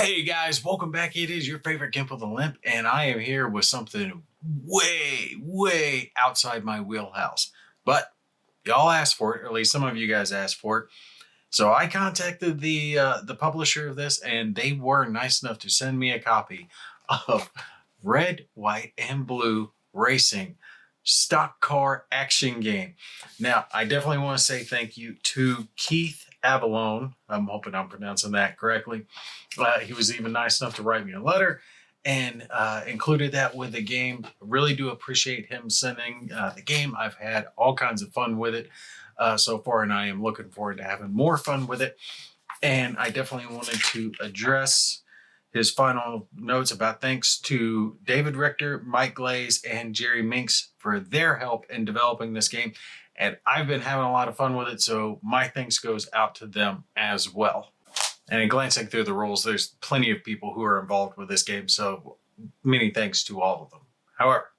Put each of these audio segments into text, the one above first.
Hey guys, welcome back. It is your favorite Gimp with a Limp, and I am here with something way outside my wheelhouse. But y'all asked for it, or at least some of you guys asked for it. So I contacted the publisher of this, and they were nice enough to send me a copy of Red, White, and Blue Racing stock car action game. Now, I definitely want to say thank you to Keith Avalone. I'm hoping I'm pronouncing that correctly. He was even nice enough to write me a letter and included that with the game. Really do appreciate him sending the game. I've had all kinds of fun with it so far, and I am looking forward to having more fun with it. And I definitely wanted to address his final notes about thanks to David Richter, Mike Glaze, and Jerry Minks for their help in developing this game. And I've been having a lot of fun with it, so my thanks goes out to them as well. And in glancing through the rules, there's plenty of people who are involved with this game, so many thanks to all of them. However,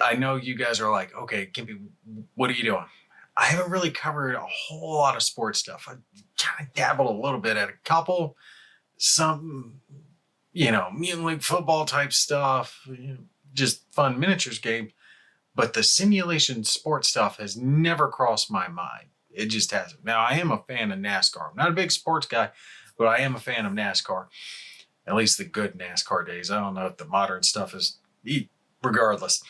I know you guys are like, okay, Gimpy, what are you doing? I haven't really covered a whole lot of sports stuff. I kind of dabbled a little bit at a couple, some, Mutant League football type stuff, just fun miniatures games. But the simulation sports stuff has never crossed my mind. It just hasn't. Now, I am a fan of NASCAR. I'm not a big sports guy, but I am a fan of NASCAR. At least the good NASCAR days. I don't know if the modern stuff is, regardless.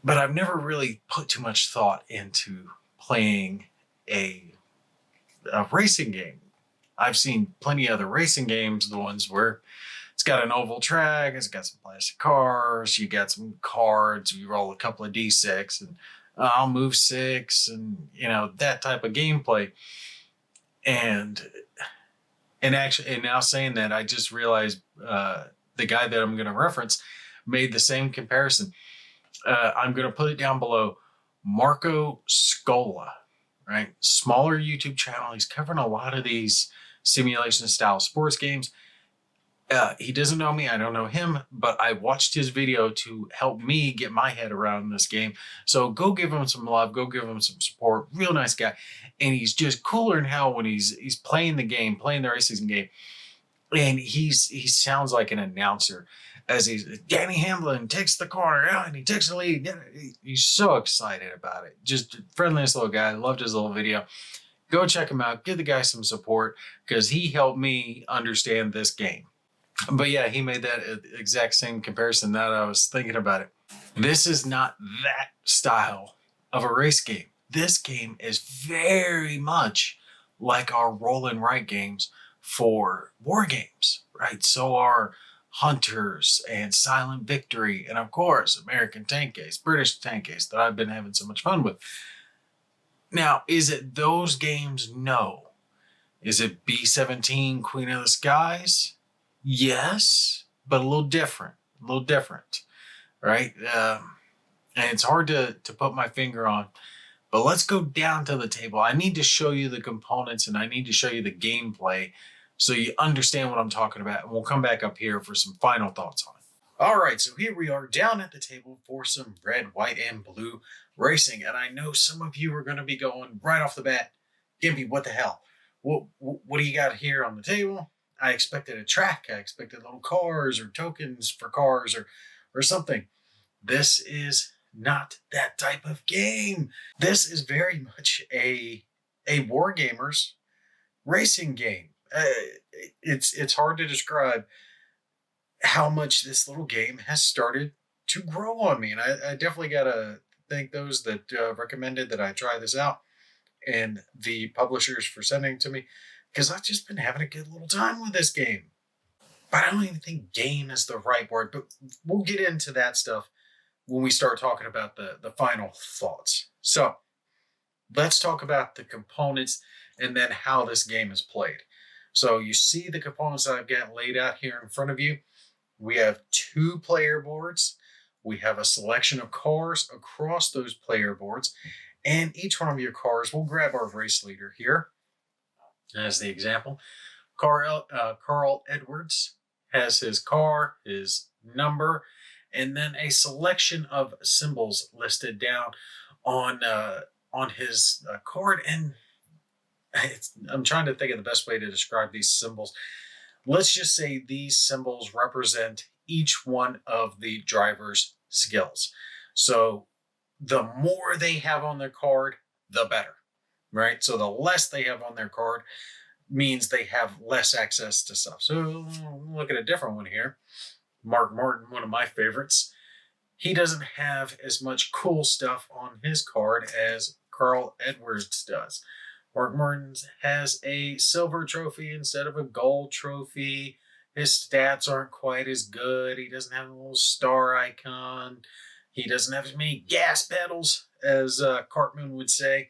But I've never really put too much thought into playing a racing game. I've seen plenty of other racing games, the ones where it's got an oval track, it's got some plastic cars, you got some cards, you roll a couple of D6 and I'll move 6 and, that type of gameplay. And now saying that, I just realized the guy that I'm going to reference made the same comparison. I'm going to put it down below. Marco Scola, right? Smaller YouTube channel. He's covering a lot of these simulation style sports games. He doesn't know me. I don't know him, but I watched his video to help me get my head around this game. So go give him some love. Go give him some support. Real nice guy. And he's just cooler than hell when he's playing the game, playing the racing game. And he sounds like an announcer as Danny Hamlin takes the corner and he takes the lead. He's so excited about it. Just friendliest little guy. Loved his little video. Go check him out. Give the guy some support because he helped me understand this game. But yeah, he made that exact same comparison that I was thinking about it. This is not that style of a race game. This game is very much like our roll and write games for war games, right? So are Hunters and Silent Victory, and of course, American Tank Case, British Tank Case that I've been having so much fun with. Now, is it those games? No. Is it B-17 Queen of the Skies? Yes, but a little different, right? And it's hard to put my finger on, but let's go down to the table. I need to show you the components and I need to show you the gameplay so you understand what I'm talking about. And we'll come back up here for some final thoughts on it. All right, so here we are down at the table for some red, white, and blue racing. And I know some of you are going to be going right off the bat, Gimpy, what the hell? What do you got here on the table? I expected a track. I expected little cars or tokens for cars or something. This is not that type of game. This is very much a wargamers racing game. It's hard to describe how much this little game has started to grow on me. And I definitely got to thank those that recommended that I try this out and the publishers for sending it to me, because I've just been having a good little time with this game. But I don't even think game is the right word, but we'll get into that stuff when we start talking about the final thoughts. So let's talk about the components and then how this game is played. So you see the components that I've got laid out here in front of you. We have 2 player boards. We have a selection of cars across those player boards. And each one of your cars, we'll grab our race leader here as the example. Carl Edwards has his car, his number, and then a selection of symbols listed down on his card. And I'm trying to think of the best way to describe these symbols. Let's just say these symbols represent each one of the driver's skills. So the more they have on their card, the better, right? So the less they have on their card means they have less access to stuff. So look at a different one here. Mark Martin, one of my favorites. He doesn't have as much cool stuff on his card as Carl Edwards does. Mark Martin has a silver trophy instead of a gold trophy. His stats aren't quite as good. He doesn't have a little star icon. He doesn't have as many gas pedals as Cartman would say,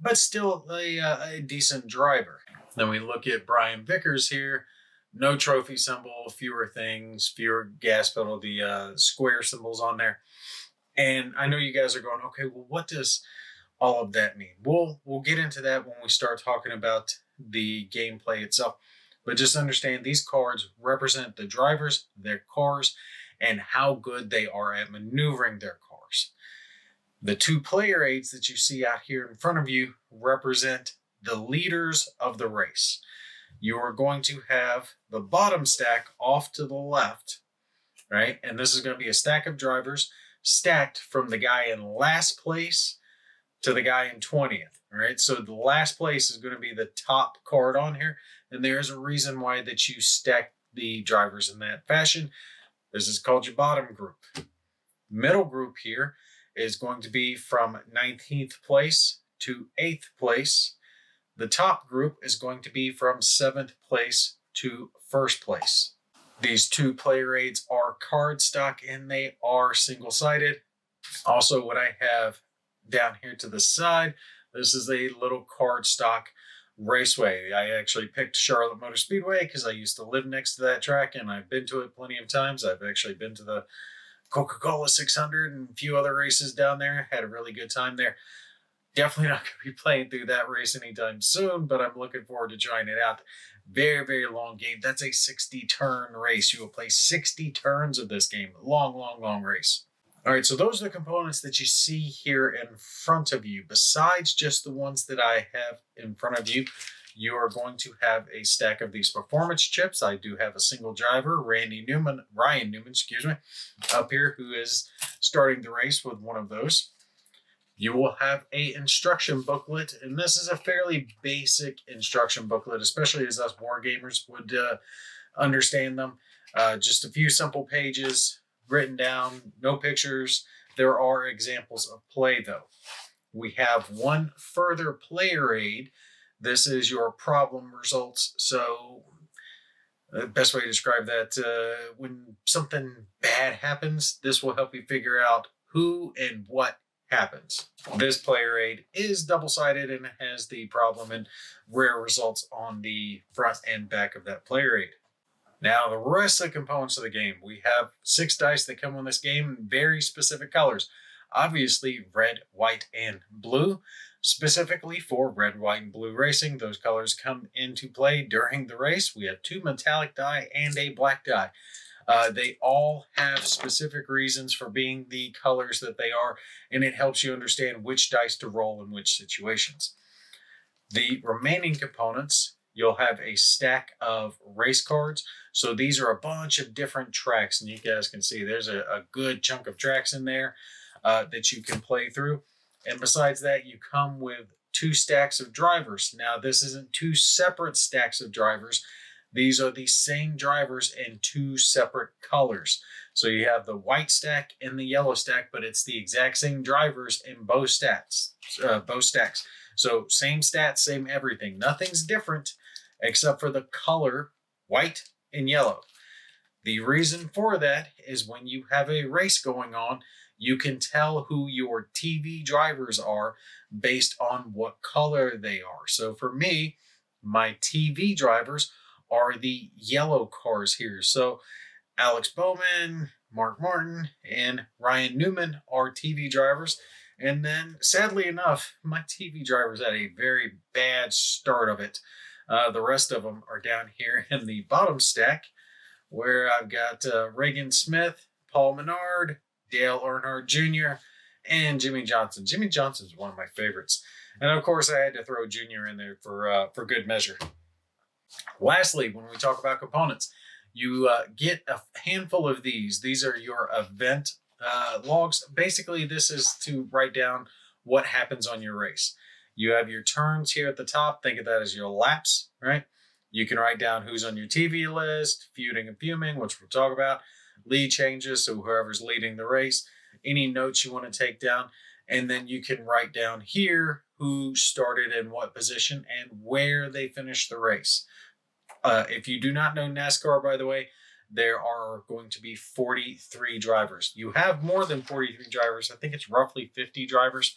but still a decent driver. Then we look at Brian Vickers here. No trophy symbol, fewer things, fewer gas pedal, the square symbols on there. And I know you guys are going, okay, well, what does all of that mean? We'll get into that when we start talking about the gameplay itself. But just understand these cards represent the drivers, their cars, and how good they are at maneuvering their cars. The 2 player aids that you see out here in front of you represent the leaders of the race. You are going to have the bottom stack off to the left, right? And this is going to be a stack of drivers stacked from the guy in last place to the guy in 20th, right? So the last place is going to be the top card on here. And there's a reason why that you stack the drivers in that fashion. This is called your bottom group. Middle group here is going to be from 19th place to 8th place. The top group is going to be from 7th place to 1st place. These 2 player aids are cardstock and they are single-sided. Also, what I have down here to the side, this is a little cardstock raceway. I actually picked Charlotte Motor Speedway because I used to live next to that track and I've been to it plenty of times. I've actually been to the Coca-Cola 600 and a few other races down there. Had a really good time there. Definitely not going to be playing through that race anytime soon, but I'm looking forward to trying it out. Very, very long game. That's a 60-turn race. You will play 60 turns of this game. Long, long, long race. All right, so those are the components that you see here in front of you. Besides just the ones that I have in front of you, you are going to have a stack of these performance chips. I do have a single driver, Ryan Newman, up here, who is starting the race with one of those. You will have a instruction booklet, and this is a fairly basic instruction booklet, especially as us war gamers would understand them. Just a few simple pages written down, no pictures. There are examples of play, though. We have one further player aid. This is your problem results. So the best way to describe that, when something bad happens, this will help you figure out who and what happens. This player aid is double-sided and has the problem and rare results on the front and back of that player aid. Now, the rest of the components of the game, we have 6 dice that come on this game in very specific colors. Obviously, red, white, and blue. Specifically for red, white, and blue racing, those colors come into play during the race. We have 2 metallic die and a black die. They all have specific reasons for being the colors that they are, and it helps you understand which dice to roll in which situations. The remaining components, you'll have a stack of race cards. So these are a bunch of different tracks, and you guys can see there's a good chunk of tracks in there that you can play through. And besides that, you come with 2 stacks of drivers. Now, this isn't 2 separate stacks of drivers. These are the same drivers in 2 separate colors. So you have the white stack and the yellow stack, but it's the exact same drivers in both stacks. So same stats, same everything. Nothing's different except for the color white and yellow. The reason for that is when you have a race going on, you can tell who your TV drivers are based on what color they are. So for me, my TV drivers are the yellow cars here. So Alex Bowman, Mark Martin, and Ryan Newman are TV drivers. And then, sadly enough, my TV drivers had a very bad start of it. The rest of them are down here in the bottom stack, where I've got Reagan Smith, Paul Menard, Dale Earnhardt Jr., and Jimmy Johnson. Jimmy Johnson is one of my favorites. And of course, I had to throw Junior in there for good measure. Lastly, when we talk about components, you get a handful of these. These are your event logs. Basically, this is to write down what happens on your race. You have your turns here at the top. Think of that as your laps, right? You can write down who's on your TV list, feuding and fuming, which we'll talk about, lead changes, so whoever's leading the race, any notes you want to take down. And then you can write down here who started in what position and where they finished the race. If you do not know NASCAR, by the way, there are going to be 43 drivers. You have more than 43 drivers. I think it's roughly 50 drivers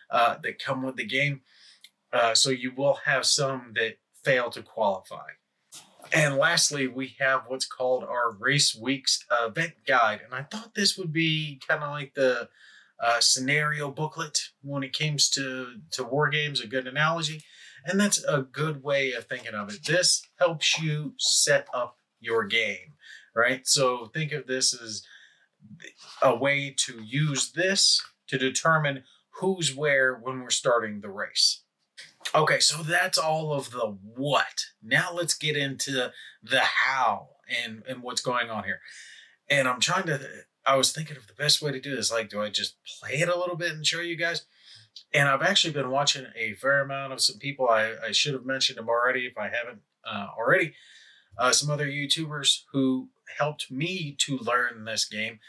that come with the game. So you will have some that fail to qualify. And lastly, we have what's called our Race Weeks event guide. And I thought this would be kind of like the scenario booklet when it comes to war games, a good analogy. And that's a good way of thinking of it. This helps you set up your game, right? So think of this as a way to use this to determine who's where when we're starting the race. Okay, so that's all of the what. Now let's get into the how and what's going on here. And I was thinking of the best way to do this. Like, do I just play it a little bit and show you guys? And I've actually been watching a fair amount of some people. I should have mentioned them already if I haven't already. Some other YouTubers who helped me to learn this game,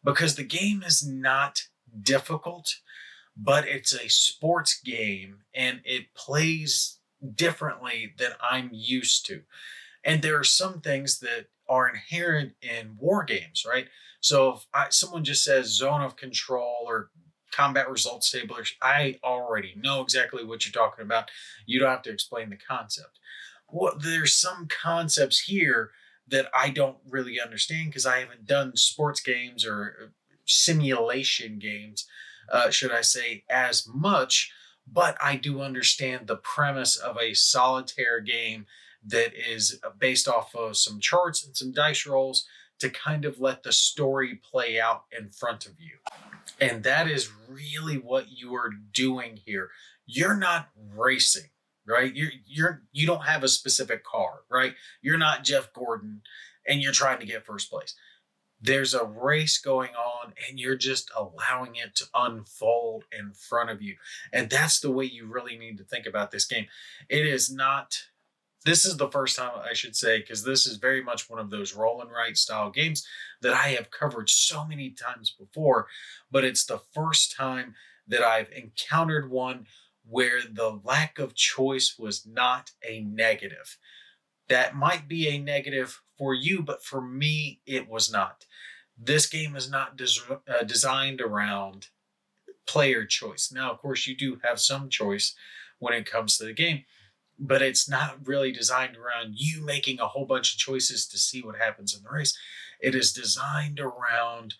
because the game is not difficult, but it's a sports game and it plays differently than I'm used to. And there are some things that are inherent in war games, right? So if someone just says zone of control or combat results table, I already know exactly what you're talking about. You don't have to explain the concept. Well, there's some concepts here that I don't really understand because I haven't done sports games or simulation games, should I say, as much. But I do understand the premise of a solitaire game that is based off of some charts and some dice rolls to kind of let the story play out in front of you. And that is really what you are doing here. You're not racing, right? You don't have a specific car, right? You're not Jeff Gordon and you're trying to get first place. There's a race going on and you're just allowing it to unfold in front of you. And that's the way you really need to think about this game. This is the first time, I should say, because this is very much one of those roll and write style games that I have covered so many times before, but it's the first time that I've encountered one where the lack of choice was not a negative. That might be a negative for you, but for me, it was not. This game is not designed around player choice. Now, of course, you do have some choice when it comes to the game, but it's not really designed around you making a whole bunch of choices to see what happens in the race. It is designed around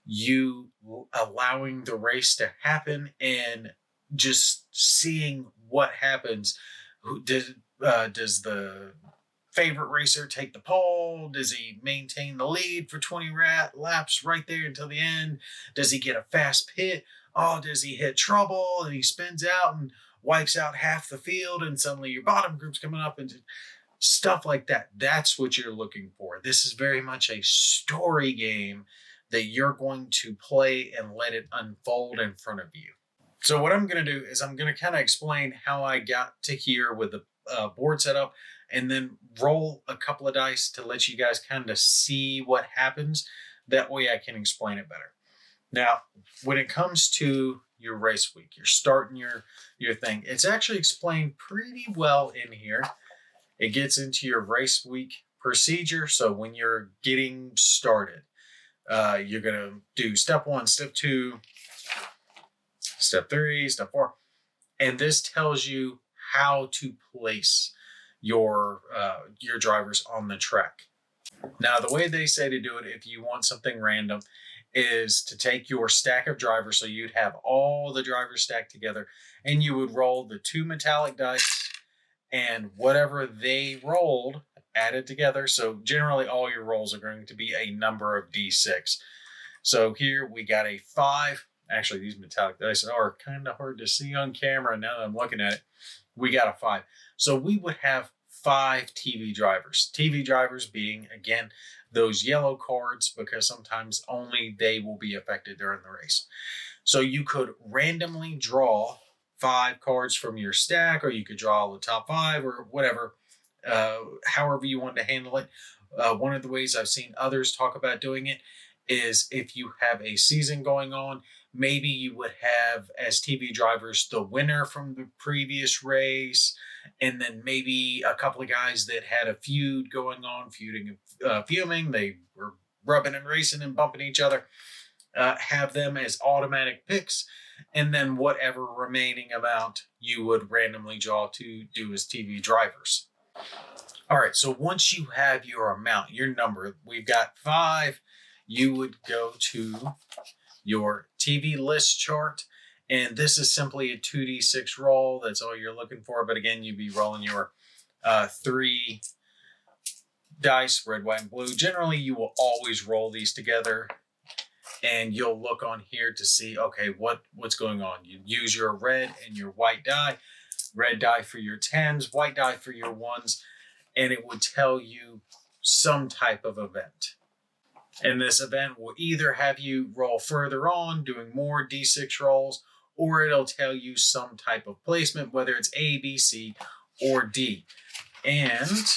you allowing the race to happen and just seeing what happens. Does the favorite racer take the pole? Does he maintain the lead for 20 laps right there until the end? Does he get a fast pit? Oh, does he hit trouble and he spins out and wipes out half the field and suddenly your bottom group's coming up and stuff like that? That's what you're looking for. This is very much a story game that you're going to play and let it unfold in front of you. So what I'm going to do is I'm going to kind of explain how I got to here with the board setup and then roll a couple of dice to let you guys kind of see what happens. That way I can explain it better. Now, when it comes to your race week, you're starting your thing. It's actually explained pretty well in here. It gets into your race week procedure. So when you're getting started, you're going to do step 1, step 2, step 3, step 4. And this tells you how to place your drivers on the track. Now, the way they say to do it, if you want something random, is to take your stack of drivers. So you'd have all the drivers stacked together and you would roll the 2 metallic dice and whatever they rolled, added together. So generally all your rolls are going to be a number of D6. So here we got a 5. Actually, these metallic dice are kind of hard to see on camera now that I'm looking at it. We got a 5. So we would have 5 TV drivers. TV drivers being, again, those yellow cards, because sometimes only they will be affected during the race. So you could randomly draw 5 cards from your stack, or you could draw the top 5 or whatever, however you want to handle it. One of the ways I've seen others talk about doing it is if you have a season going on, maybe you would have as TV drivers the winner from the previous race, and then maybe a couple of guys that had a feud going on, feuding, fuming. They were rubbing and racing and bumping each other. Have them as automatic picks, and then whatever remaining amount you would randomly draw to do as TV drivers. All right, so once you have your amount, your number, we've got 5, you would go to your TV list chart, and this is simply a 2d6 roll. That's all you're looking for, but again, you'd be rolling your 3 dice, red, white, and blue. Generally, you will always roll these together, and you'll look on here to see, okay, what's going on. You use your red and your white die. Red die for your 10s, white die for your 1s, and it would tell you some type of event. And this event will either have you roll further on, doing more D6 rolls, or it'll tell you some type of placement, whether it's A, B, C, or D. And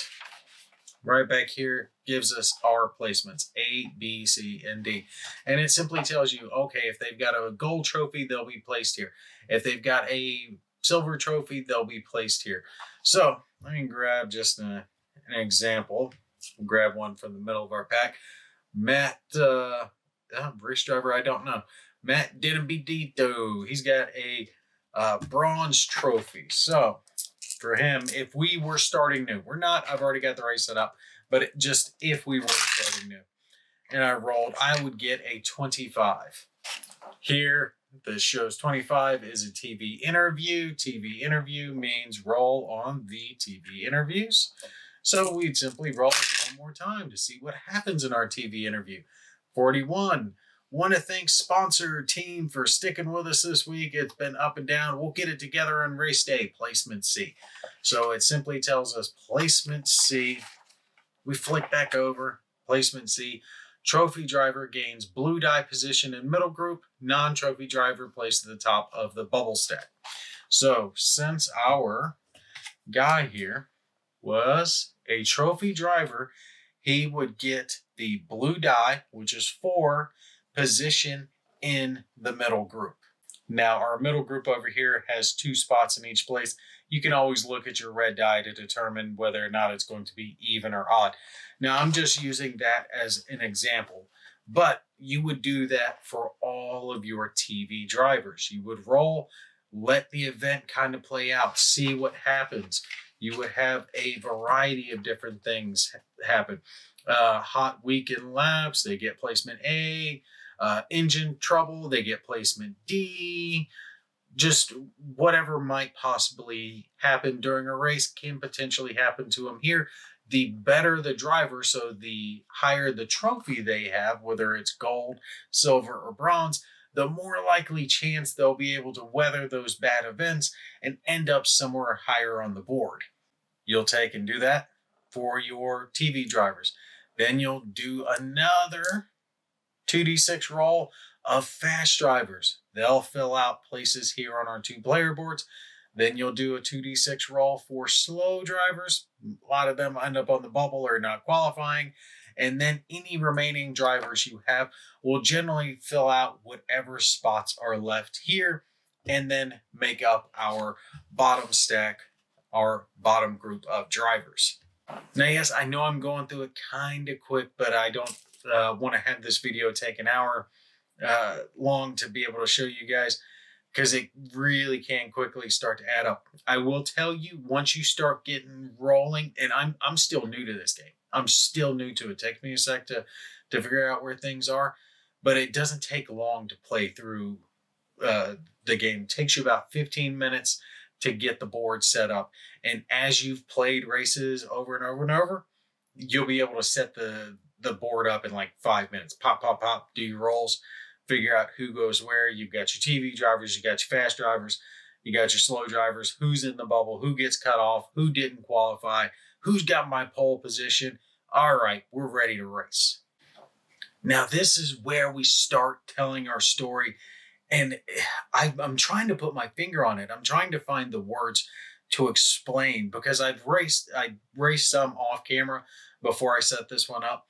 right back here gives us our placements, A, B, C, and D. And it simply tells you, okay, if they've got a gold trophy, they'll be placed here. If they've got a silver trophy, they'll be placed here. So let me grab just an example. We'll grab one from the middle of our pack. Matt, race driver, I don't know. Matt Dinabidito. He's got a bronze trophy. So for him, if we were starting new, we're not, I've already got the race set up, but just if we were starting new and I rolled, I would get a 25. Here, this shows 25 is a TV interview. TV interview means roll on the TV interviews. So we'd simply roll it one more time to see what happens in our TV interview. 41. Want to thank sponsor team for sticking with us this week. It's been up and down. We'll get it together on race day. Placement C. So it simply tells us placement C. We flick back over. Placement C. Trophy driver gains blue die position in middle group. Non-trophy driver placed at the top of the bubble stack. So since our guy here was a trophy driver, he would get the blue die, which is 4, position in the middle group. Now, our middle group over here has 2 spots in each place. You can always look at your red die to determine whether or not it's going to be even or odd. Now, I'm just using that as an example, but you would do that for all of your TV drivers. You would roll, let the event kind of play out, see what happens. You would have a variety of different things happen. Hot weekend laps, they get placement A. Engine trouble, they get placement D. Just whatever might possibly happen during a race can potentially happen to them here. The better the driver, so the higher the trophy they have, whether it's gold, silver, or bronze, the more likely chance they'll be able to weather those bad events and end up somewhere higher on the board. You'll take and do that for your TV drivers. Then you'll do another 2d6 roll of fast drivers. They'll fill out places here on our 2-player boards. Then you'll do a 2d6 roll for slow drivers. A lot of them end up on the bubble or not qualifying. And then any remaining drivers you have will generally fill out whatever spots are left here and then make up our bottom stack, our bottom group of drivers. Now, yes, I know I'm going through it kind of quick, but I don't want to have this video take an hour long to be able to show you guys, because it really can quickly start to add up. I will tell you, once you start getting rolling, and I'm still new to this game. I'm still new to it. It takes me a sec to figure out where things are, but it doesn't take long to play through the game. It takes you about 15 minutes to get the board set up. And as you've played races over and over and over, you'll be able to set the board up in like 5 minutes. Pop, pop, pop, do your rolls. figure out who goes where. You've got your TV drivers, you got your fast drivers, you got your slow drivers, who's in the bubble, who gets cut off, who didn't qualify, who's got my pole position. All right, we're ready to race. Now, this is where we start telling our story. And I'm trying to put my finger on it. I'm trying to find the words to explain, because I raced some off camera before I set this one up,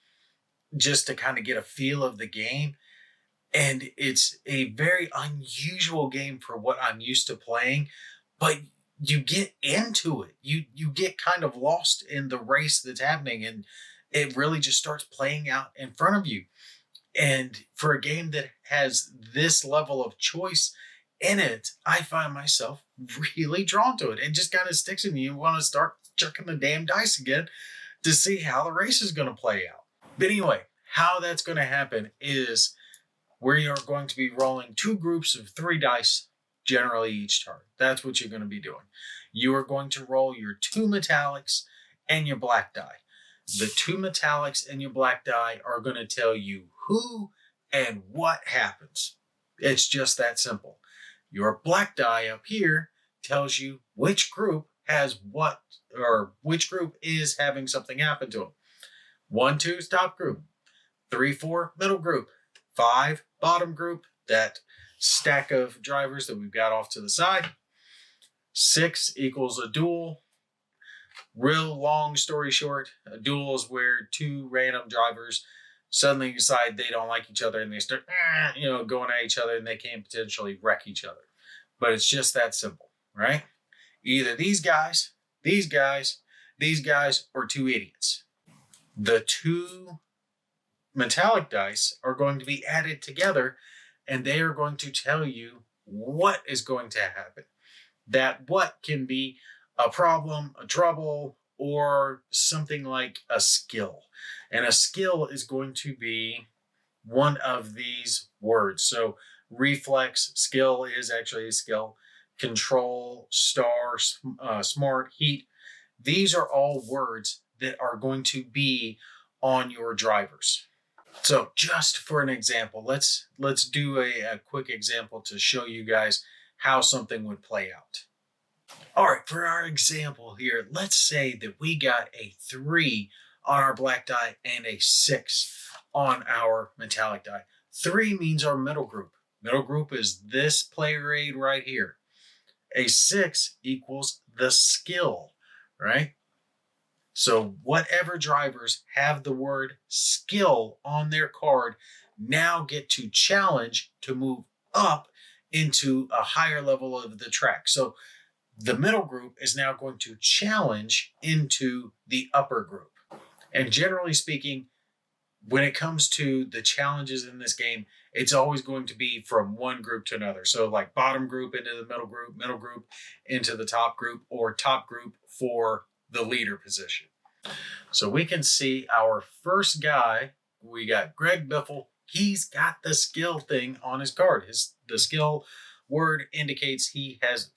just to kind of get a feel of the game. And it's a very unusual game for what I'm used to playing, but you get into it. You get kind of lost in the race that's happening, and it really just starts playing out in front of you. And for a game that has this level of choice in it, I find myself really drawn to it. It just kind of sticks in me. You want to start chucking the damn dice again to see how the race is going to play out. But anyway, how that's going to happen is we are going to be rolling 2 groups of 3 dice, generally each turn. That's what you're going to be doing. You are going to roll your 2 metallics and your black die. The 2 metallics and your black die are going to tell you who and what happens. It's just that simple. Your black die up here tells you which group has what, or which group is having something happen to them. 1, 2 is top group. 3, 4, middle group. 5, bottom group, that stack of drivers that we've got off to the side. 6 equals a duel. Real long story short, a duel is where 2 random drivers suddenly decide they don't like each other and they start, going at each other, and they can potentially wreck each other. But it's just that simple, right? Either these guys, or 2 idiots. The 2 metallic dice are going to be added together, and they are going to tell you what is going to happen. That what can be a problem, a trouble, or something like a skill. And a skill is going to be one of these words. So reflex, skill is actually a skill. Control, star, smart, heat. These are all words that are going to be on your drivers. So just for an example, let's do a quick example to show you guys how something would play out. All right, for our example here, let's say that we got a 3 on our black die and a 6 on our metallic die. 3 means our middle group. Middle group is this player aid right here. A 6 equals the skill, right? So whatever drivers have the word skill on their card now get to challenge to move up into a higher level of the track. So the middle group is now going to challenge into the upper group. And generally speaking, when it comes to the challenges in this game, it's always going to be from one group to another. So like bottom group into the middle group into the top group, or top group for the leader position. So we can see our first guy, we got Greg Biffle. He's got the skill thing on his card. The skill word indicates he has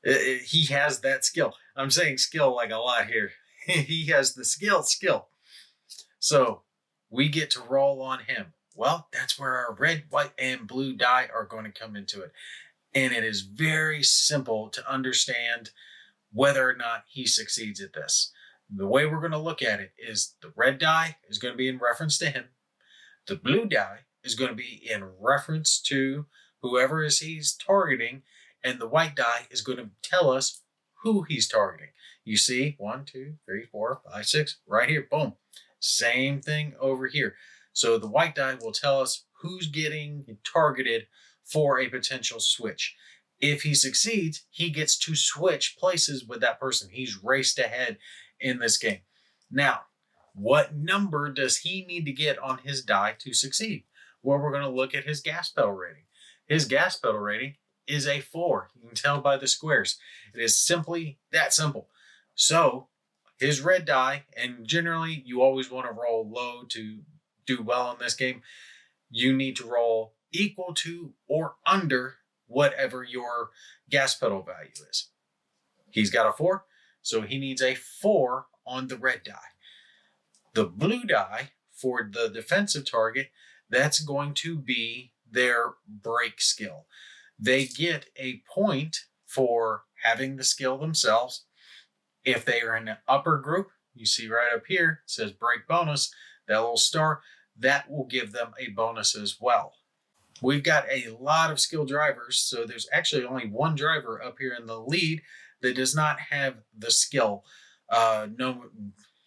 that skill. I'm saying skill like a lot here. He has the skill. So we get to roll on him. Well, that's where our red, white, and blue die are going to come into it. And it is very simple to understand whether or not he succeeds at this. The way we're going to look at it is the red die is going to be in reference to him. The blue die is going to be in reference to whoever he's targeting. And the white die is going to tell us who he's targeting. You see, 1, 2, 3, 4, 5, 6, right here. Boom. Same thing over here. So the white die will tell us who's getting targeted for a potential switch. If he succeeds, he gets to switch places with that person. He's raced ahead in this game. Now, what number does he need to get on his die to succeed? Well, we're going to look at his gas pedal rating. His gas pedal rating is a 4. You can tell by the squares. It is simply that simple. So his red die, and generally you always want to roll low to do well in this game. You need to roll equal to or under whatever your gas pedal value is. He's got a 4, so he needs a 4 on the red die. The blue die for the defensive target, that's going to be their brake skill. They get a point for having the skill themselves. If they are in the upper group, you see right up here, it says brake bonus, that little star, that will give them a bonus as well. We've got a lot of skill drivers, so there's actually only one driver up here in the lead that does not have the skill, no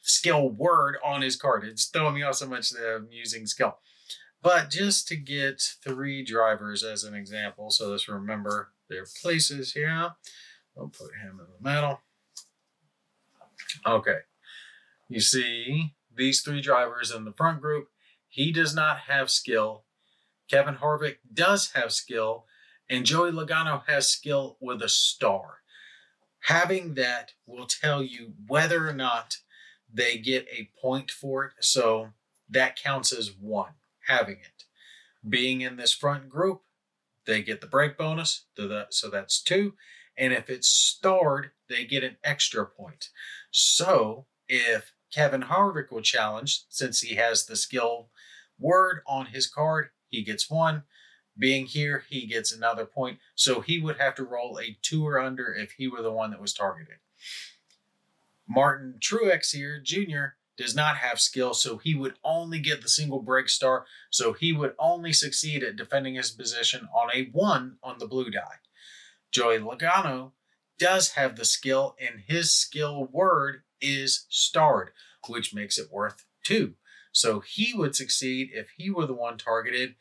skill word on his card. It's throwing me off so much that I'm using skill. But just to get 3 drivers as an example, so let's remember their places here. We'll put him in the middle. Okay, you see these 3 drivers in the front group. He does not have skill. Kevin Harvick does have skill, and Joey Logano has skill with a star. Having that will tell you whether or not they get a point for it, so that counts as 1, having it. Being in this front group, they get the brake bonus, so that's 2, and if it's starred, they get an extra point. So if Kevin Harvick will challenge, since he has the skill word on his card, he gets 1. Being here, he gets another point. So he would have to roll a 2 or under if he were the one that was targeted. Martin Truex here, Jr., does not have skill, so he would only get the single brake star. So he would only succeed at defending his position on a 1 on the blue die. Joey Logano does have the skill, and his skill word is starred, which makes it worth 2. So he would succeed if he were the one targeted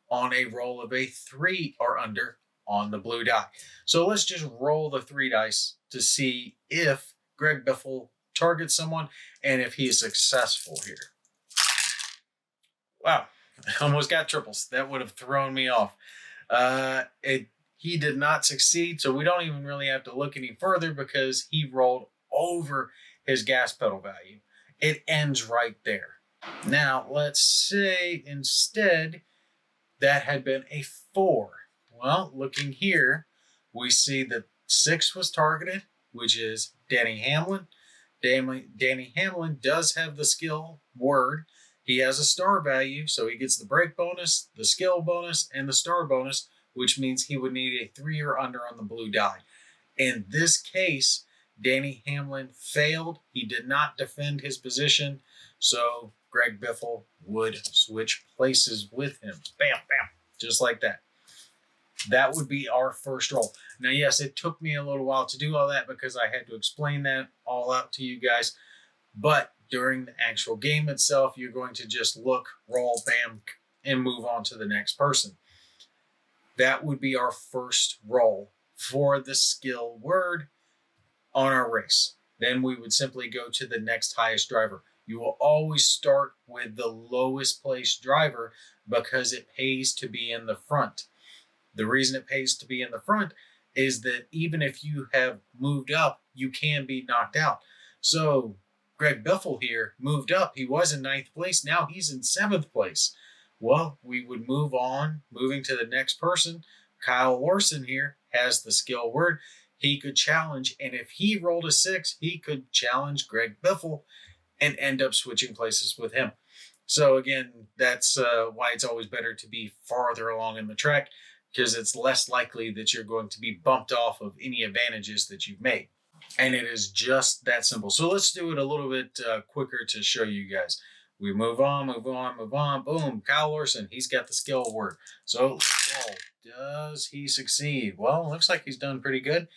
on a roll of a 3 or under on the blue die. So let's just roll the 3 dice to see if Greg Biffle targets someone and if he is successful here. Wow, I almost got triples. That would have thrown me off. He did not succeed, so we don't even really have to look any further because he rolled over his gas pedal value. It ends right there. Now, let's say instead that had been a 4. Well, looking here, we see that 6 was targeted, which is Danny Hamlin. Danny Hamlin does have the skill word. He has a star value, so he gets the brake bonus, the skill bonus, and the star bonus, which means he would need a 3 or under on the blue die. In this case, Danny Hamlin failed. He did not defend his position, so Greg Biffle would switch places with him. Bam, bam, just like that. That would be our first roll. Now, yes, it took me a little while to do all that because I had to explain that all out to you guys. But during the actual game itself, you're going to just look, roll, bam, and move on to the next person. That would be our first roll for the skill word on our race. Then we would simply go to the next highest driver. You will always start with the lowest placed driver because it pays to be in the front. The reason it pays to be in the front is that even if you have moved up, you can be knocked out. So Greg Biffle here moved up. He was in 9th place. Now he's in 7th place. Well, we would move on, moving to the next person. Kyle Larson here has the skill word. He could challenge, and if he rolled a 6, he could challenge Greg Biffle and end up switching places with him. So again, that's why it's always better to be farther along in the track, because it's less likely that you're going to be bumped off of any advantages that you've made. And it is just that simple. So let's do it a little bit quicker to show you guys. We move on, move on, move on. Boom, Kyle Larson, he's got the skill word. So let's roll. Does he succeed? Well, it looks like he's done pretty good.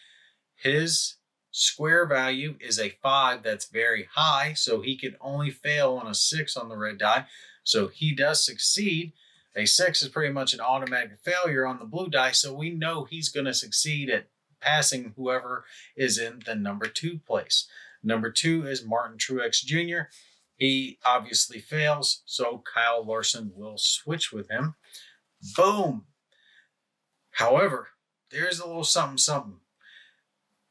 His square value is a 5. That's very high, so he can only fail on a 6 on the red die. So he does succeed. A 6 is pretty much an automatic failure on the blue die, so we know he's going to succeed at passing whoever is in the number 2 place. Number 2 is Martin Truex Jr. He obviously fails, so Kyle Larson will switch with him. Boom! However, there's a little something.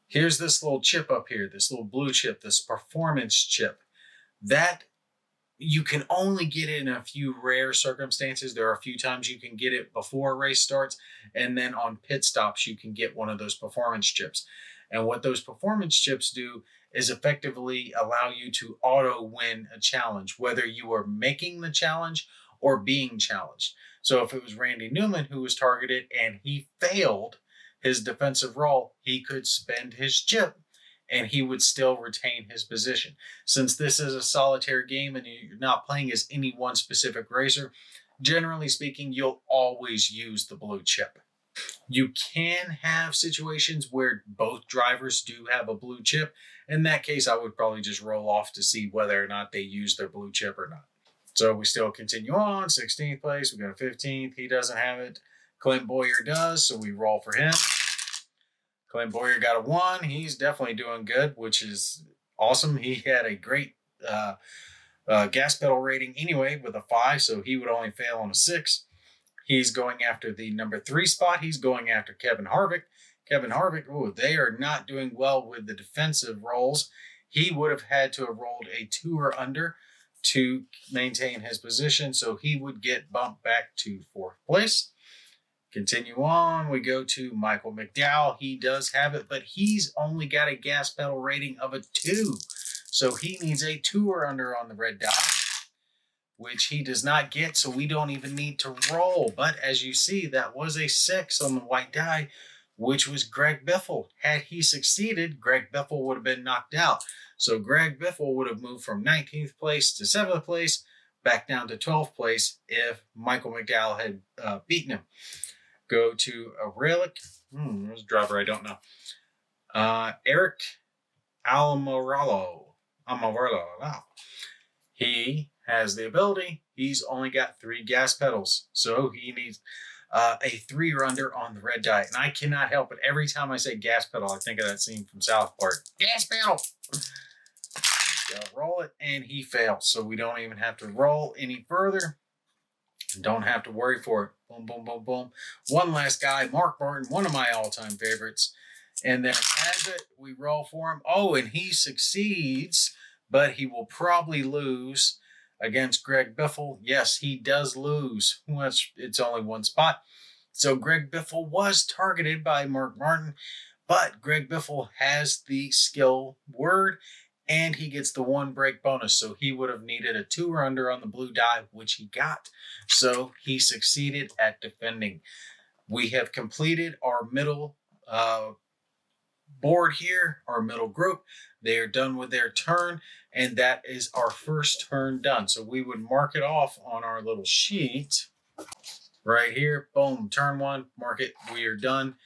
Here's this little chip up here, this little blue chip, this performance chip. That you can only get it in a few rare circumstances. There are a few times you can get it before a race starts, and then on pit stops you can get one of those performance chips. And what those performance chips do is effectively allow you to auto win a challenge, whether you are making the challenge or being challenged. So if it was Randy Newman who was targeted and he failed his defensive role, he could spend his chip and he would still retain his position. Since this is a solitaire game and you're not playing as any one specific racer, generally speaking, you'll always use the blue chip. You can have situations where both drivers do have a blue chip. In that case, I would probably just roll off to see whether or not they use their blue chip or not. So we still continue on. 16th place, we got a 15th. He doesn't have it. Clint Boyer does, so we roll for him. Clint Boyer got a 1. He's definitely doing good, which is awesome. He had a great gas pedal rating anyway with a 5, so he would only fail on a 6. He's going after the number 3 spot. He's going after Kevin Harvick. Kevin Harvick, they are not doing well with the defensive rolls. He would have had to have rolled a 2 or under to maintain his position, so he would get bumped back to 4th place. Continue on, we go to Michael McDowell. He does have it, but he's only got a gas pedal rating of a 2. So he needs a 2 or under on the red die, which he does not get, so we don't even need to roll. But as you see, that was a 6 on the white die, which was Greg Biffle. Had he succeeded, Greg Biffle would have been knocked out. So Greg Biffle would have moved from 19th place to 7th place, back down to 12th place if Michael McDowell had beaten him. Go to a relic. There's a driver I don't know. Eric Almirola. Wow. He has the ability. He's only got 3 gas pedals, so he needs a 3 or under on the red die. And I cannot help it. Every time I say gas pedal, I think of that scene from South Park. Gas pedal! Roll it, and he fails. So we don't even have to roll any further. Don't have to worry for it. Boom, boom, boom, boom. One last guy, Mark Martin, one of my all-time favorites. And then as it, we roll for him. Oh, and he succeeds, but he will probably lose against Greg Biffle. Yes, he does lose. Well, it's only 1 spot. So Greg Biffle was targeted by Mark Martin, but Greg Biffle has the skill word, and he gets the 1 break bonus. So he would have needed a 2 or under on the blue die, which he got. So he succeeded at defending. We have completed our middle board here, our middle group. They are done with their turn, and that is our first turn done. So we would mark it off on our little sheet right here. Boom, turn 1, mark it. We are done.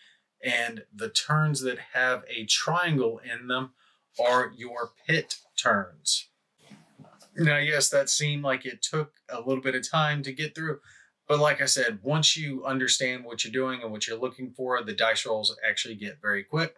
And the turns that have a triangle in them are your pit turns. Now, yes, that seemed like it took a little bit of time to get through. But like I said, once you understand what you're doing and what you're looking for, the dice rolls actually get very quick,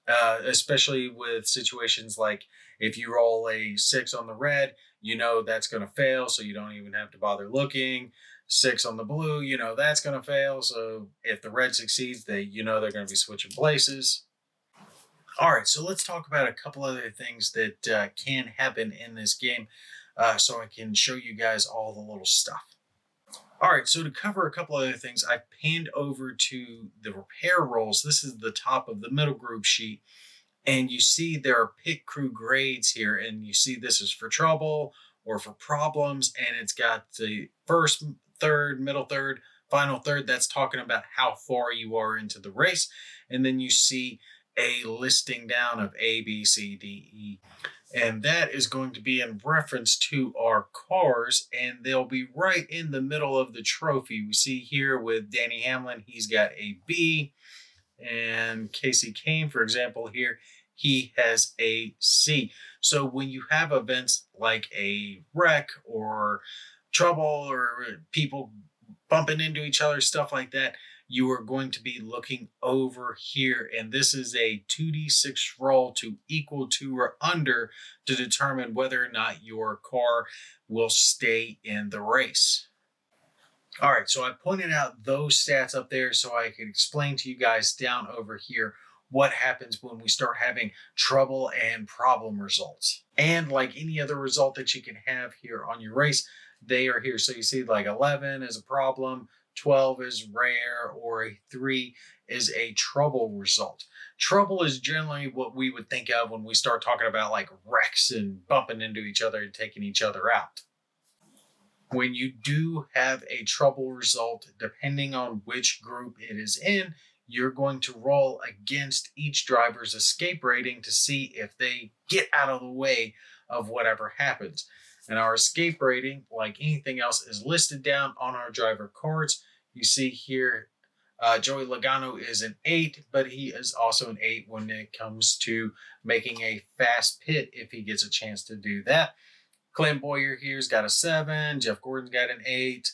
especially with situations like if you roll a 6 on the red, you know that's going to fail, so you don't even have to bother looking. 6 on the blue, you know that's going to fail. So if the red succeeds, they're going to be switching places. All right, so let's talk about a couple other things that can happen in this game so I can show you guys all the little stuff. All right, so to cover a couple other things, I panned over to the repair rolls. This is the top of the middle group sheet, and you see there are pit crew grades here, and you see this is for trouble or for problems, and it's got the first, third, middle third, final third. That's talking about how far you are into the race, and then you see a listing down of A, B, C, D, E. And that is going to be in reference to our cars, and they'll be right in the middle of the trophy. We see here with Danny Hamlin, he's got a B. And Casey Kane, for example, here, he has a C. So when you have events like a wreck or trouble or people bumping into each other, stuff like that, you are going to be looking over here. And this is a 2d6 roll to equal to or under to determine whether or not your car will stay in the race. All right, so I pointed out those stats up there so I can explain to you guys down over here what happens when we start having trouble and problem results. And like any other result that you can have here on your race, they are here. So you see like 11 is a problem, 12 is rare, or a 3 is a trouble result. Trouble is generally what we would think of when we start talking about like wrecks and bumping into each other and taking each other out. When you do have a trouble result, depending on which group it is in, you're going to roll against each driver's escape rating to see if they get out of the way of whatever happens. And our escape rating, like anything else, is listed down on our driver cards. You see here, Joey Logano is an 8, but he is also an 8 when it comes to making a fast pit if he gets a chance to do that. Clint Boyer here's got a 7. Jeff Gordon's got an 8.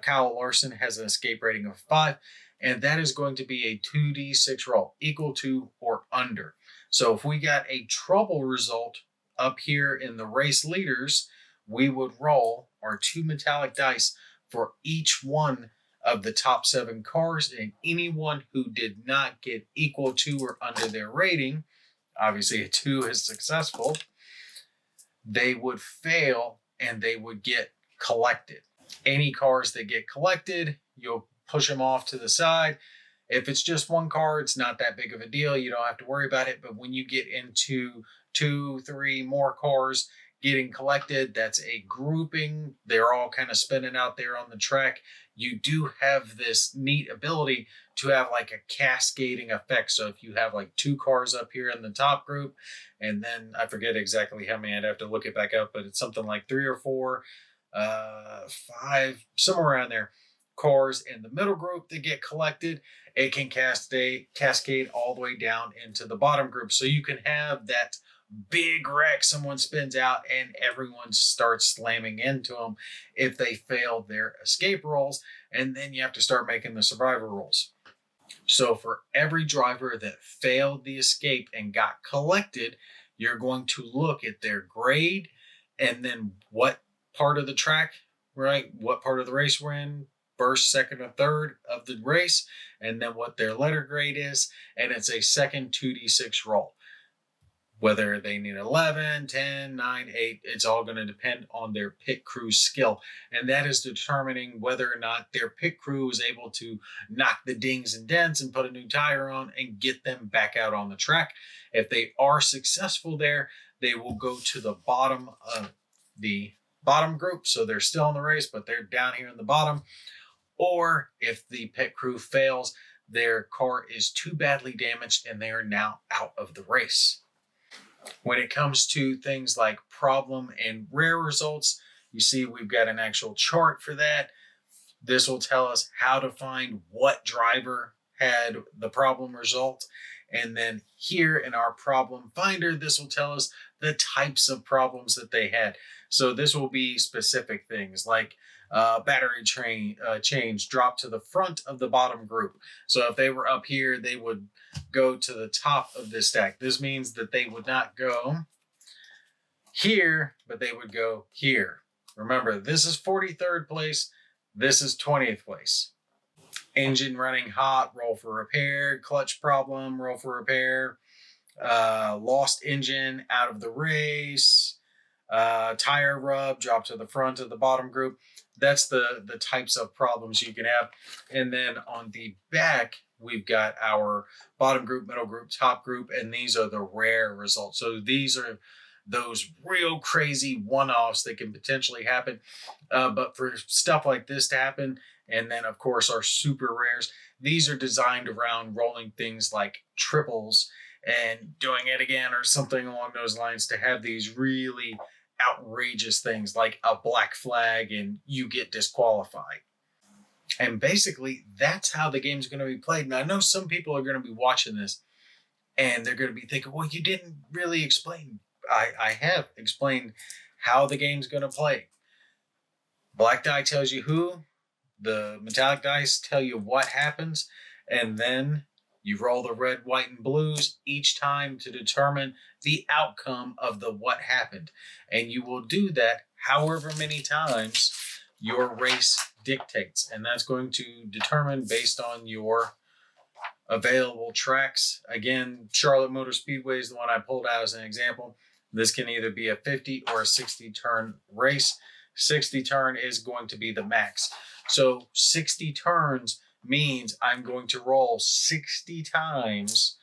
Kyle Larson has an escape rating of 5. And that is going to be a 2d6 roll, equal to or under. So if we got a trouble result up here in the race leaders, we would roll our 2 metallic dice for each one of the top 7 cars, and anyone who did not get equal to or under their rating, obviously a 2 is successful, they would fail and they would get collected. Any cars that get collected, you'll push them off to the side. If it's just one car, it's not that big of a deal. You don't have to worry about it. But when you get into 2, 3 more cars getting collected, that's a grouping. They're all kind of spinning out there on the track. You do have this neat ability to have like a cascading effect. So if you have like 2 cars up here in the top group, and then I forget exactly how many, I'd have to look it back up, but it's something like 3 or 4, 5, somewhere around there, cars in the middle group that get collected, it can cascade all the way down into the bottom group. So you can have that big wreck, someone spins out and everyone starts slamming into them if they fail their escape rolls, and then you have to start making the survivor rolls. So for every driver that failed the escape and got collected, you're going to look at their grade and then what part of the track, right? What part of the race we're in, first, second, or third of the race, and then what their letter grade is. And it's a second 2d6 roll. Whether they need 11, 10, 9, 8, it's all going to depend on their pit crew skill. And that is determining whether or not their pit crew is able to knock the dings and dents and put a new tire on and get them back out on the track. If they are successful there, they will go to the bottom of the bottom group. So they're still in the race, but they're down here in the bottom. Or if the pit crew fails, their car is too badly damaged and they are now out of the race. When it comes to things like problem and rare results, you see we've got an actual chart for that. This will tell us how to find what driver had the problem result. And then here in our problem finder, this will tell us the types of problems that they had. So this will be specific things like battery change drop to the front of the bottom group. So if they were up here, they would go to the top of this stack. This means that they would not go here, but they would go here. Remember, this is 43rd place. This is 20th place. Engine running hot, roll for repair. Clutch problem, roll for repair. Lost engine, out of the race. Tire rub, drop to the front of the bottom group. That's the types of problems you can have. And then on the back, we've got our bottom group, middle group, top group, and these are the rare results. So these are those real crazy one-offs that can potentially happen. But for stuff like this to happen, and then of course our super rares, these are designed around rolling things like triples and doing it again or something along those lines to have these really outrageous things like a black flag and you get disqualified. And basically that's how the game's going to be played. Now I know some people are going to be watching this and they're going to be thinking, well, you didn't really explain. I have explained how the game's going to play. Black die tells you who, the metallic dice tell you what happens, and then you roll the red, white, and blues each time to determine the outcome of the what happened. And you will do that however many times your race dictates. And that's going to determine based on your available tracks. Again, Charlotte Motor Speedway is the one I pulled out as an example. This can either be a 50 or a 60 turn race. 60 turn is going to be the max. So 60 turns means I'm going to roll 60 times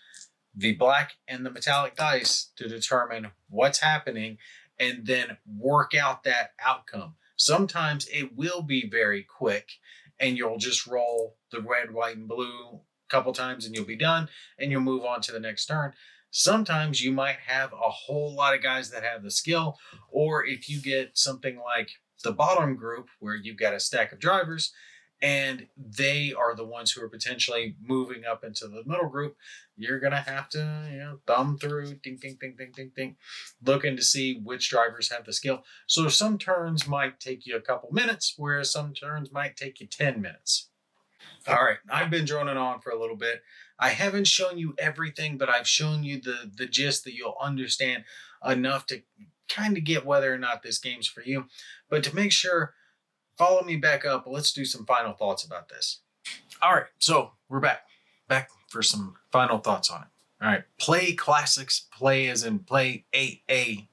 the black and the metallic dice to determine what's happening and then work out that outcome. Sometimes it will be very quick and you'll just roll the red, white, and blue a couple times and you'll be done and you'll move on to the next turn. Sometimes you might have a whole lot of guys that have the skill, or if you get something like the bottom group where you've got a stack of drivers and they are the ones who are potentially moving up into the middle group, you're going to have to, thumb through, ding, ding, ding, ding, ding, ding, looking to see which drivers have the skill. So some turns might take you a couple minutes, whereas some turns might take you 10 minutes. All right, I've been droning on for a little bit. I haven't shown you everything, but I've shown you the gist that you'll understand enough to kind of get whether or not this game's for you. But to make sure, follow me back up. Let's do some final thoughts about this. All right, so we're back for some final thoughts on it. All right, play classics. Play as in play AAY,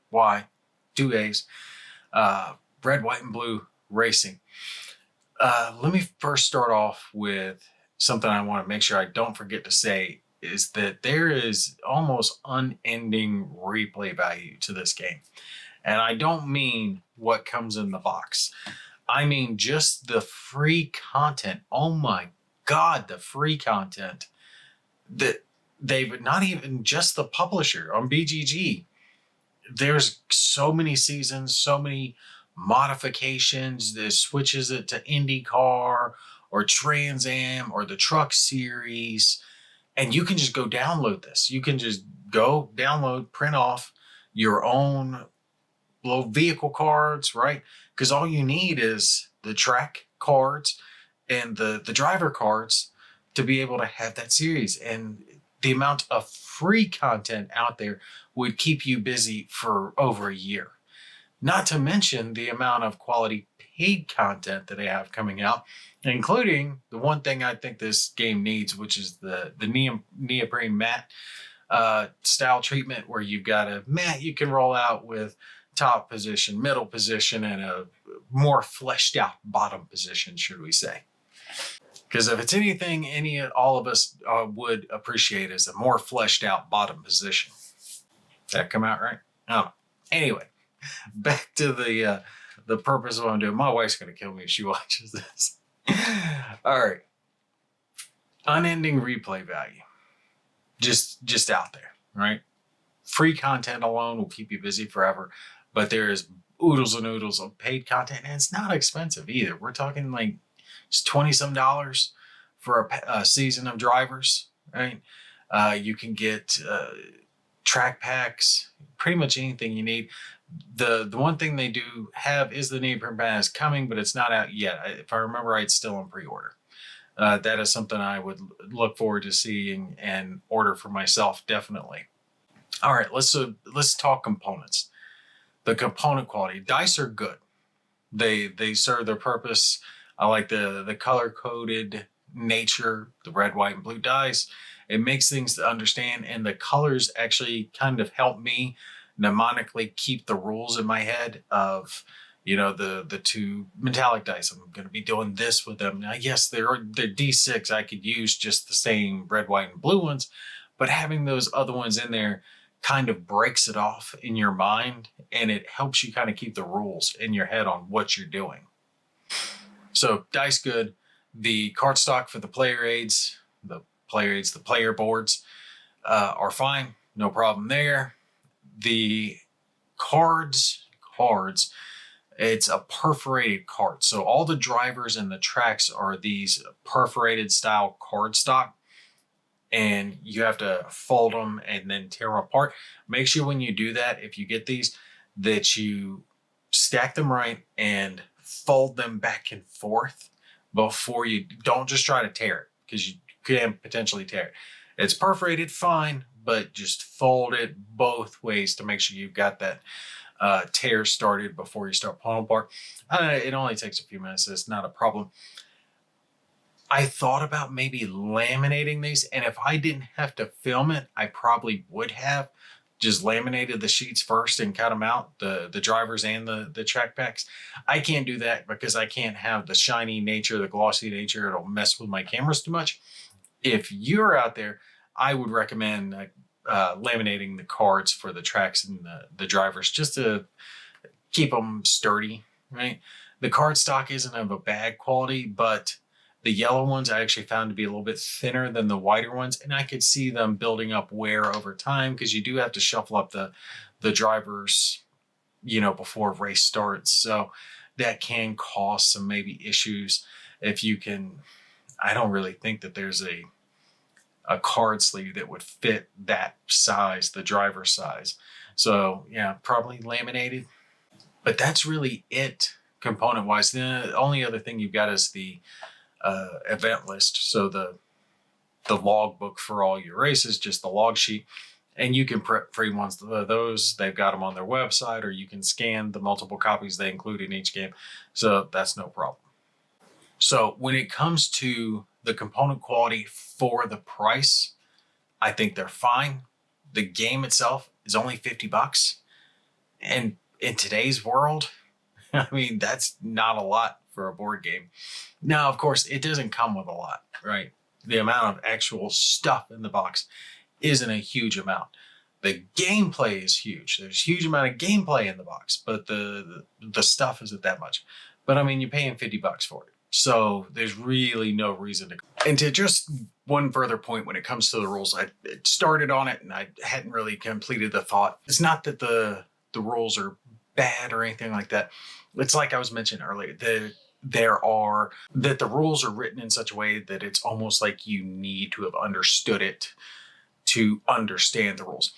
2 A's. Red, white, and blue racing. Let me first start off with something I want to make sure I don't forget to say is that there is almost unending replay value to this game. And I don't mean what comes in the box. I mean just the free content. Oh my God, the free content that they've not even just the publisher on BGG. There's so many seasons, so many modifications. This switches it to IndyCar or Trans Am or the Truck Series, and you can just go download this. You can just go download, print off your own little vehicle cards, right? Because all you need is the track cards and the driver cards to be able to have that series. And the amount of free content out there would keep you busy for over a year. Not to mention the amount of quality paid content that they have coming out, including the one thing I think this game needs, which is the neoprene mat style treatment, where you've got a mat you can roll out with top position, middle position, and a more fleshed out bottom position, should we say. Because if it's anything all of us would appreciate is a more fleshed out bottom position. Did that come out right? Oh, anyway, back to the purpose of what I'm doing. My wife's going to kill me if she watches this. All right. Unending replay value. Just out there, right? Free content alone will keep you busy forever, but there is oodles and oodles of paid content, and it's not expensive either. We're talking like it's $20 some for a season of drivers, right? You can get track packs, pretty much anything you need. The one thing they do have is the neoprene mat is coming, but it's not out yet. If I remember right, it's still on pre-order. That is something I would look forward to seeing and order for myself, definitely. All right, let's talk components. The component quality. Dice are good. They serve their purpose. I like the color-coded nature, the red, white, and blue dice. It makes things to understand, and the colors actually kind of help me mnemonically keep the rules in my head of, the two metallic dice. I'm going to be doing this with them. Now, yes, they're D6. I could use just the same red, white, and blue ones, but having those other ones in there kind of breaks it off in your mind, and it helps you kind of keep the rules in your head on what you're doing. So dice good. The cardstock for the player aids, the player boards are fine. No problem there. The cards, it's a perforated card. So all the drivers and the tracks are these perforated style cardstock, and you have to fold them and then tear them apart. Make sure when you do that, if you get these, that you stack them right and fold them back and forth before you don't just try to tear it, because you can potentially tear it. It's perforated, fine, but just fold it both ways to make sure you've got that tear started before you start pulling apart. It only takes a few minutes. So it's not a problem. I thought about maybe laminating these, and if I didn't have to film it, I probably would have just laminated the sheets first and cut them out, the drivers and the track packs. I can't do that because I can't have the shiny nature, the glossy nature. It'll mess with my cameras too much. If you're out there, I would recommend laminating the cards for the tracks and the drivers, just to keep them sturdy, right? The card stock isn't of a bad quality, but the yellow ones I actually found to be a little bit thinner than the whiter ones, and I could see them building up wear over time because you do have to shuffle up the drivers, before race starts. So that can cause some maybe issues if you can. I don't really think that there's a card sleeve that would fit that size, the driver size. So yeah, probably laminated. But that's really it component wise. The only other thing you've got is the event list. So the log book for all your races, just the log sheet. And you can print free ones of those. They've got them on their website, or you can scan the multiple copies they include in each game. So that's no problem. So when it comes to the component quality for the price, I think they're fine. The game itself is only $50. And in today's world, I mean, that's not a lot for a board game. Now, of course, it doesn't come with a lot, right? The amount of actual stuff in the box isn't a huge amount. The gameplay is huge. There's a huge amount of gameplay in the box, but the stuff isn't that much. But I mean, you're paying $50 for it. So there's really no reason to. And to just one further point when it comes to the rules, I started on it and I hadn't really completed the thought. It's not that the rules are bad or anything like that. It's like I was mentioning earlier, that the rules are written in such a way that it's almost like you need to have understood it to understand the rules.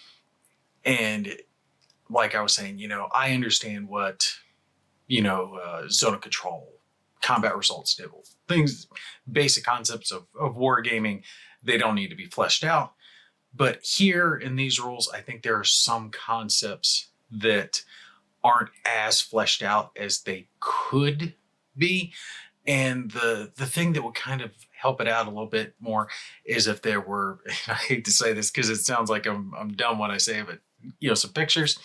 And like I was saying, I understand what, zone of control, combat results table, things, basic concepts of wargaming, they don't need to be fleshed out. But here in these rules, I think there are some concepts that aren't as fleshed out as they could be. And the thing that would kind of help it out a little bit more is if there were, I hate to say this because it sounds like I'm dumb when I say it, but some pictures.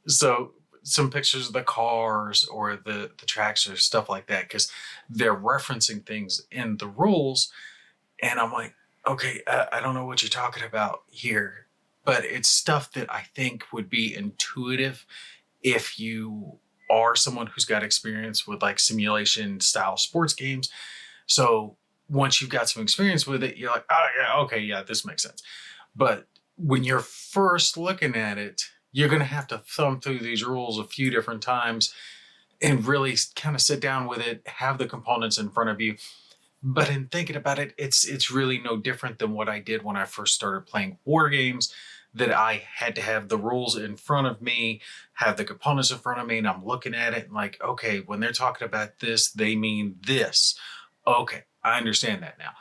So some pictures of the cars or the tracks or stuff like that, because they're referencing things in the rules. And I'm like, okay, I don't know what you're talking about here, but it's stuff that I think would be intuitive if you are someone who's got experience with like simulation style sports games. So once you've got some experience with it, you're like, oh yeah, okay, yeah, this makes sense. But when you're first looking at it, you're going to have to thumb through these rules a few different times and really kind of sit down with it, have the components in front of you. But in thinking about it, it's really no different than what I did when I first started playing war games, that I had to have the rules in front of me, have the components in front of me, and I'm looking at it and like, okay, when they're talking about this, they mean this. Okay, I understand that now.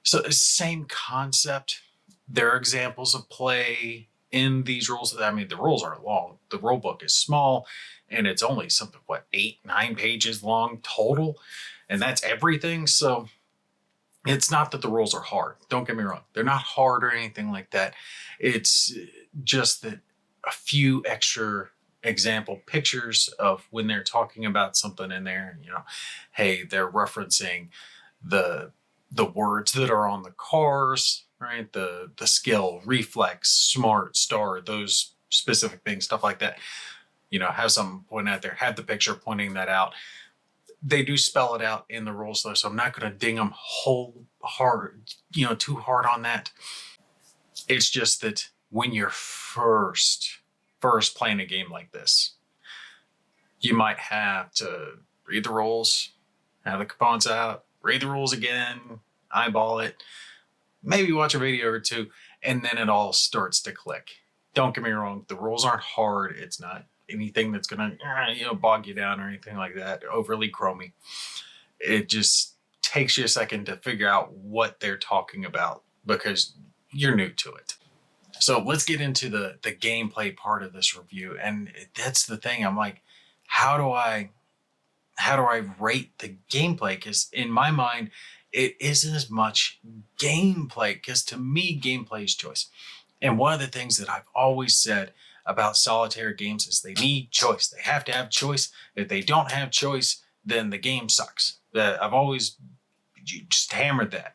So same concept. There are examples of play in these rules. I mean, the rules aren't long. The rule book is small, and it's only something, 8-9 pages long total, and that's everything. So it's not that the rules are hard. Don't get me wrong. They're not hard or anything like that. It's just that a few extra example pictures of when they're talking about something in there, hey, they're referencing the words that are on the cars, right? The skill, reflex, smart, star, those specific things, stuff like that. Have something pointing out there, have the picture pointing that out. They do spell it out in the rules though, so I'm not going to ding them too hard on that. It's just that when you're first playing a game like this, you might have to read the rules, have the components out, read the rules again, eyeball it, maybe watch a video or two, and then it all starts to click. Don't get me wrong, the rules aren't hard. It's not anything that's gonna bog you down or anything like that, overly chromy. It just takes you a second to figure out what they're talking about because you're new to it. So let's get into the gameplay part of this review. And that's the thing. I'm like, how do I rate the gameplay? Because in my mind, it isn't as much gameplay, because to me, gameplay is choice. And one of the things that I've always said about solitaire games is they need choice. They have to have choice. If they don't have choice, then the game sucks. I've always just hammered that.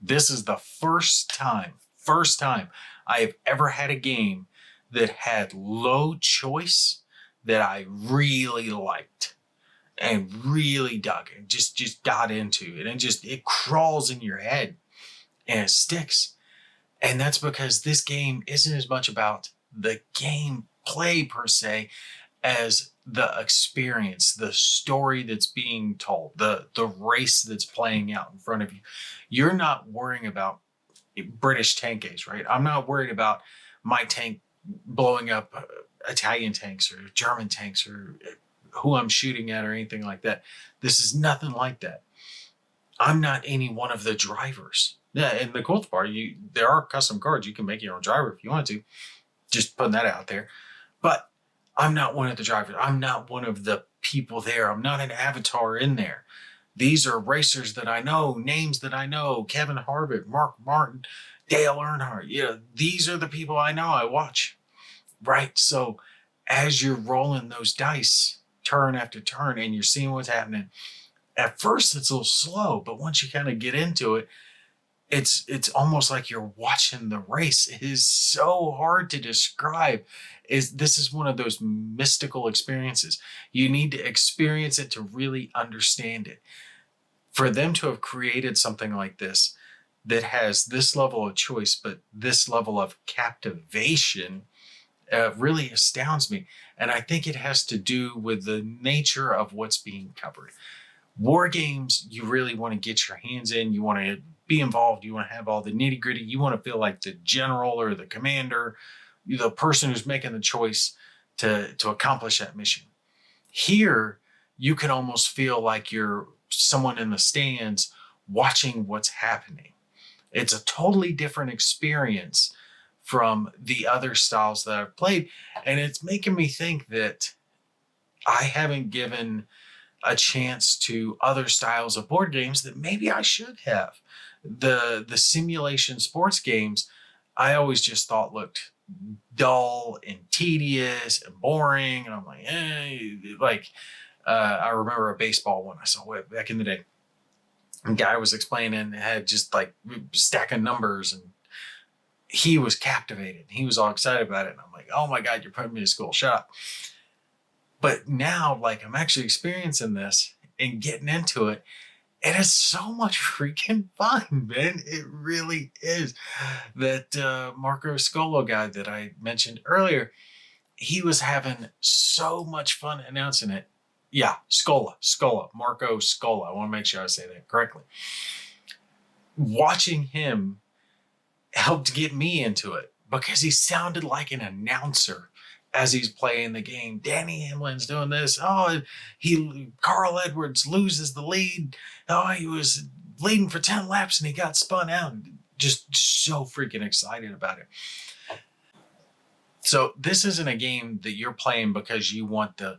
This is the first time I have ever had a game that had low choice that I really liked. and really dug and just got into it, and it crawls in your head and it sticks. And that's because this game isn't as much about the gameplay per se as the experience, the story that's being told, the race that's playing out in front of you. You're not worrying about British tank ace, right? I'm not worried about my tank blowing up Italian tanks or German tanks or who I'm shooting at or anything like that. This is nothing like that. I'm not any one of the drivers. Yeah, and the cool part, there are custom cards. You can make your own driver if you want to. Just putting that out there. But I'm not one of the drivers. I'm not one of the people there. I'm not an avatar in there. These are racers that I know, names that I know, Kevin Harvick, Mark Martin, Dale Earnhardt. These are the people I know, I watch, right? So as you're rolling those dice turn after turn and you're seeing what's happening, at first it's a little slow, but once you kind of get into it, it's almost like you're watching the race. It is so hard to describe. This is one of those mystical experiences. You need to experience it to really understand it. For them to have created something like this that has this level of choice, but this level of captivation, really astounds me. And I think it has to do with the nature of what's being covered. War games, you really want to get your hands in. You want to be involved. You want to have all the nitty gritty. You want to feel like the general or the commander, the person who's making the choice to accomplish that mission. Here, you can almost feel like you're someone in the stands watching what's happening. It's a totally different experience from the other styles that I've played. And it's making me think that I haven't given a chance to other styles of board games that maybe I should have. The simulation sports games, I always just thought looked dull and tedious and boring. And I'm like, I remember a baseball one I saw way back in the day. A guy was explaining and had just like a stack of numbers, and he was captivated. He was all excited about it. And I'm like, oh my God, you're putting me to school. Shut up. But now, like, I'm actually experiencing this and getting into it. And it's so much freaking fun, man. It really is. That Marco Scolo guy that I mentioned earlier, he was having so much fun announcing it. Yeah, Scola, Marco Scola. I want to make sure I say that correctly. Watching him helped get me into it because he sounded like an announcer as he's playing the game. Danny Hamlin's doing this. Oh, Carl Edwards loses the lead. Oh, he was leading for 10 laps and he got spun out. Just so freaking excited about it. So this isn't a game that you're playing because you want the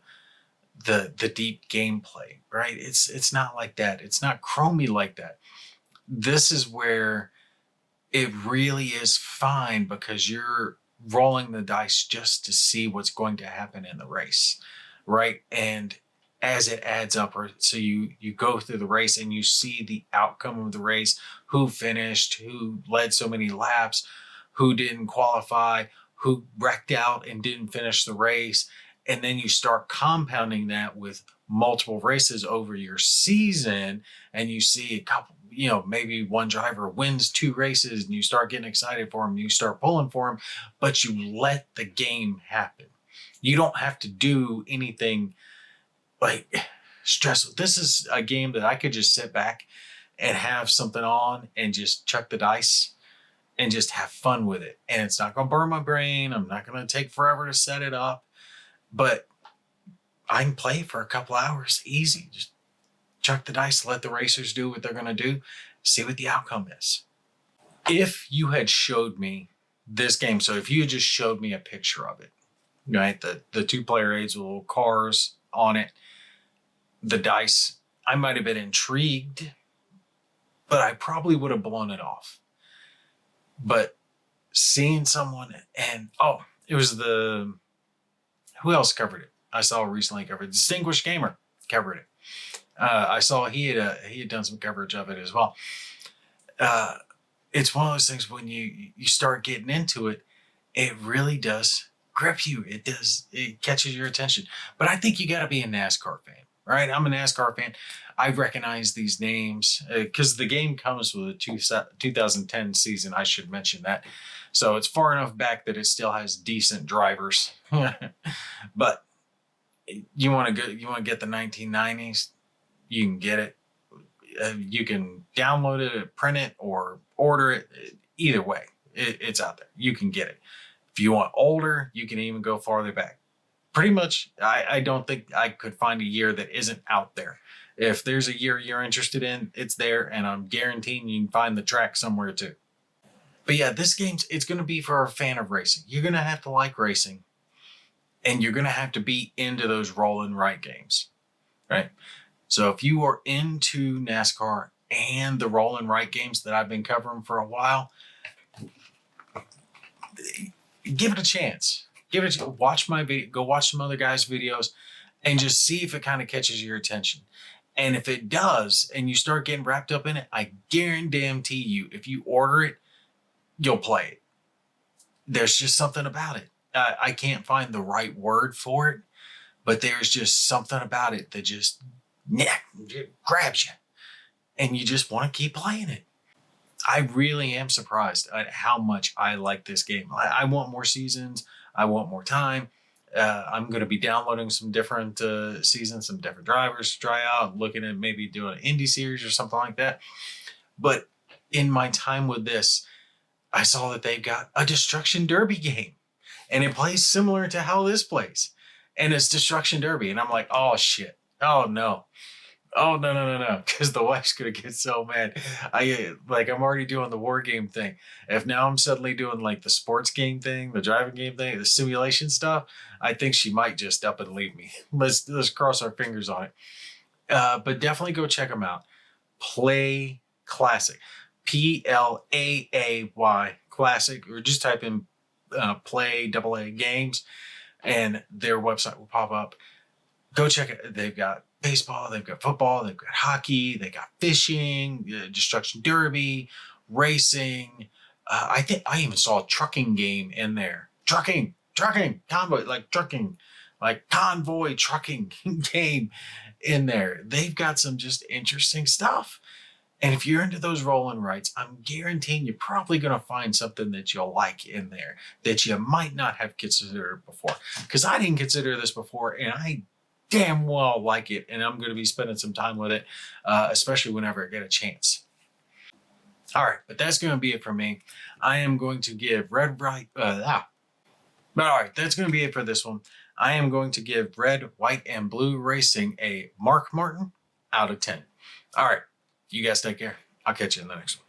deep gameplay, right? It's not like that. It's not chromy like that. This is where it really is fine because you're rolling the dice just to see what's going to happen in the race, right? And as it adds up, or so you go through the race and you see the outcome of the race, who finished, who led so many laps, who didn't qualify, who wrecked out and didn't finish the race. And then you start compounding that with multiple races over your season, and you see a couple, maybe one driver wins 2 races and you start getting excited for him, you start pulling for him, but you let the game happen. You don't have to do anything like stressful. This is a game that I could just sit back and have something on and just chuck the dice and just have fun with it. And it's not going to burn my brain. I'm not going to take forever to set it up, but I can play for a couple hours easy. Just chuck the dice, let the racers do what they're going to do, see what the outcome is. If you had showed me this game, so if you had just showed me a picture of it, right, the 2-player aids with little cars on it, the dice, I might have been intrigued, but I probably would have blown it off. But seeing someone, and it was who else covered it? I saw recently covered it. Distinguished Gamer covered it. I saw he had done some coverage of it as well. It's one of those things when you start getting into it, it really does grip you. It catches your attention. But I think you got to be a NASCAR fan. right? I'm a NASCAR fan. I recognize these names because the game comes with a 2010 season. I should mention that. So it's far enough back that it still has decent drivers. But you want to go, you want to get the 1990s, you can get it. You can download it, print it, or order it. Either way, it's out there. You can get it. If you want older, you can even go farther back. Pretty much, I don't think I could find a year that isn't out there. If there's a year you're interested in, it's there, and I'm guaranteeing you can find the track somewhere too. But yeah, this game's, it's going to be for a fan of racing. You're going to have to like racing, and you're going to have to be into those roll and write games, right? So if you are into NASCAR and the roll and write games that I've been covering for a while, give it a chance. Watch my video, go watch some other guys' videos, and just see if it kind of catches your attention. And if it does, and you start getting wrapped up in it, I guarantee you, if you order it, you'll play it. There's just something about it. I can't find the right word for it, but there's just something about it that just grabs you, and you just want to keep playing it. I really am surprised at how much I like this game. I want more seasons. I want more time. I'm going to be downloading some different seasons, some different drivers to try out, looking at maybe doing an indie series or something like that. But in my time with this, I saw that they've got a Destruction Derby game, and it plays similar to how this plays. And it's Destruction Derby. And I'm like, oh, shit. Oh, no. Oh, no. Because the wife's going to get so mad. I'm already doing the war game thing. If now I'm suddenly doing like the sports game thing, the driving game thing, the simulation stuff, I think she might just up and leave me. Let's cross our fingers on it. But definitely go check them out. Play Classic. Plaay Classic, or just type in Play AA Games, and their website will pop up. Go check it. They've got baseball, they've got football, they've got hockey, they got fishing, Destruction Derby, racing. I think I even saw a trucking game in there. Trucking, convoy trucking game in there. They've got some just interesting stuff. And if you're into those roll and writes, I'm guaranteeing you're probably going to find something that you'll like in there that you might not have considered before. Because I didn't consider this before, and I damn well like it, and I'm going to be spending some time with it, especially whenever I get a chance. All right, but that's going to be it for me. I am going to give But all right, that's going to be it for this one. I am going to give Red, White, and Blue Racing a Mark Martin out of 10. All right, you guys take care. I'll catch you in the next one.